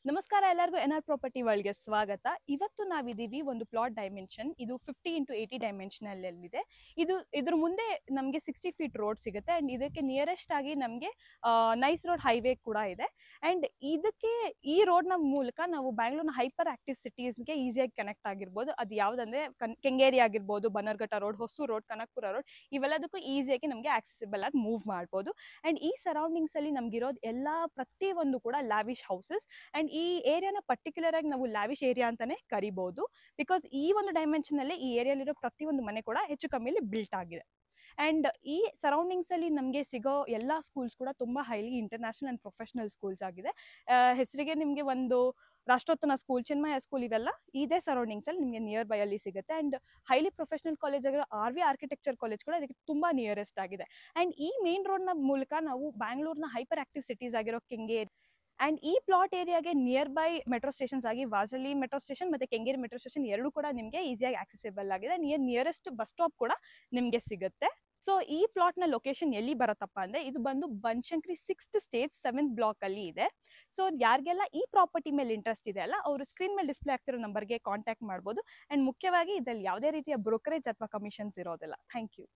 ನಮಸ್ಕಾರ ಎಲ್ಲರಿಗೂ N R property ವರ್ಲ್ಡ್ಗೆ ಸ್ವಾಗತ. ಇವತ್ತು ನಾವಿದ್ದೀವಿ ಒಂದು ಪ್ಲಾಟ್ ಡೈಮೆನ್ಷನ್. ಇದು 50 × 80 ಡೈಮೆನ್ಷನಲ್ ಇದೆ. ಇದ್ರ ಮುಂದೆ ನಮಗೆ 60 ಫೀಟ್ ರೋಡ್ ಸಿಗುತ್ತೆ ಅಂಡ್ ಇದಕ್ಕೆ ನಿಯರೆಸ್ಟ್ ಆಗಿ ನಮಗೆ ನೈಸ್ ರೋಡ್ ಹೈವೇ ಕೂಡ ಇದೆ. ಅಂಡ್ ಇದಕ್ಕೆ ಈ ರೋಡ್ನ ಮೂಲಕ ನಾವು ಬ್ಯಾಂಗ್ಳೂರ್ನ ಹೈಪರ್ ಆಕ್ಟಿವ್ ಸಿಟೀಸ್ಗೆ ಈಸಿಯಾಗಿ ಕನೆಕ್ಟ್ ಆಗಿರ್ಬೋದು. ಅದು ಯಾವುದಂದ್ರೆ ಕೆಂಗೇರಿ ಆಗಿರ್ಬೋದು, Bannerghatta road, Hosur road, Kanakapura road, ಇವೆಲ್ಲದಕ್ಕೂ ಈಸಿಯಾಗಿ ನಮಗೆ ಆಕ್ಸೆಸಿಬಲ್ ಆಗಿ ಮೂವ್ ಮಾಡ್ಬೋದು. ಅಂಡ್ ಈ ಸರೌಂಡಿಂಗ್ಸ್ ಅಲ್ಲಿ ನಮ್ಗಿರೋದು ಪ್ರತಿಯೊಂದು ಕೂಡ ಲ್ಯಾವಿಶ್ ಹೌಸಸ್. ಅಂಡ್ ಈ ಏರಿಯಾನ ಪರ್ಟಿಕ್ಯುಲರ್ ಆಗಿ ನಾವು ಲ್ಯಾವಿಶ್ ಏರಿಯಾ ಅಂತಾನೆ ಕರಿಬಹುದು. ಬಿಕಾಸ್ ಈ ಒಂದು ಡೈಮೆನ್ಷನ್ ಅಲ್ಲಿ ಈ ಏರಿಯಾಲಿರೋ ಪ್ರತಿಯೊಂದು ಮನೆ ಕೂಡ ಹೆಚ್ಚು ಕಮ್ಮಿಲಿ ಬಿಲ್ಟ್ ಆಗಿದೆ. ಅಂಡ್ ಈ ಸರೌಂಡಿಂಗ್ಸ್ ಅಲ್ಲಿ ನಮಗೆ ಸಿಗೋ ಎಲ್ಲಾ ಸ್ಕೂಲ್ಸ್ ಕೂಡ ತುಂಬಾ highly international and professional schools ಆಗಿದೆ. ಹೆಸರಿಗೆ ನಿಮಗೆ ಒಂದು ರಾಷ್ಟ್ರೋತ್ತನ ಸ್ಕೂಲ್, ಚಿನ್ಮಯ ಸ್ಕೂಲ್, ಇವೆಲ್ಲ ಇದೇ ಸರೌಂಡಿಂಗ್ಸ್ ಅಲ್ಲಿ ನಿಮಗೆ ನಿಯರ್ ಬೈ ಅಲ್ಲಿ ಸಿಗುತ್ತೆ. ಅಂಡ್ ಹೈಲಿ ಪ್ರೊಫೆಷನಲ್ ಕಾಲೇಜ್ ಆಗಿರೋ RV ಆರ್ಕಿಟೆಕ್ಚರ್ ಕಾಲೇಜ್ ಕೂಡ ಅದಕ್ಕೆ ತುಂಬಾ ನಿಯರೆಸ್ಟ್ ಆಗಿದೆ. ಅಂಡ್ ಈ ಮೇನ್ ರೋಡ್ ನ ಮೂಲಕ ನಾವು ಬ್ಯಾಂಗ್ಳೂರ್ನ ಹೈಪರ್ ಆಕ್ಟಿವ್ ಸಿಟೀಸ್ ಆಗಿರೋ ಕೆಂಗೇರಿ ಅಂಡ್ ಈ ಪ್ಲಾಟ್ ಏರಿಯಾಗೆ ನಿಯರ್ ಬೈ ಮೆಟ್ರೋ ಸ್ಟೇಷನ್ಸ್ ಆಗಿ ವಾಸಳಿ ಮೆಟ್ರೋ ಸ್ಟೇಷನ್ ಮತ್ತೆ ಕೆಂಗೇರಿ ಮೆಟ್ರೋ ಸ್ಟೇಷನ್ ಎರಡು ಕೂಡ ನಿಮಗೆ ಈಸಿಯಾಗಿ ಆಕ್ಸೆಸಿಬಲ್ ಆಗಿದೆ. ನಿಯರೆಸ್ಟ್ ಬಸ್ ಸ್ಟಾಪ್ ಕೂಡ ನಿಮಗೆ ಸಿಗುತ್ತೆ. ಸೊ ಈ ಪ್ಲಾಟ್ ನ ಲೊಕೇಶನ್ ಎಲ್ಲಿ ಬರುತ್ತಪ್ಪ ಅಂದ್ರೆ ಇದು ಬಂದು Banashankari 6th stage 7th block ಅಲ್ಲಿ ಇದೆ. ಸೊ ಯಾರಿಗೆಲ್ಲ ಈ ಪ್ರಾಪರ್ಟಿ ಮೇಲೆ ಇಂಟ್ರೆಸ್ಟ್ ಇದೆ ಅಲ್ಲ, ಅವರು ಸ್ಕ್ರೀನ್ ಮೇಲೆ ಡಿಸ್ಪ್ಲೇ ಆಗ್ತಿರೋ ನಂಬರ್ಗೆ ಕಾಂಟ್ಯಾಕ್ಟ್ ಮಾಡ್ಬೋದು. ಅಂಡ್ ಮುಖ್ಯವಾಗಿ ಇದರಲ್ಲಿ ಯಾವುದೇ ರೀತಿಯ ಬ್ರೋಕರೇಜ್ ಅಥವಾ ಕಮಿಷನ್ಸ್ ಇರೋದಿಲ್ಲ. Thank you.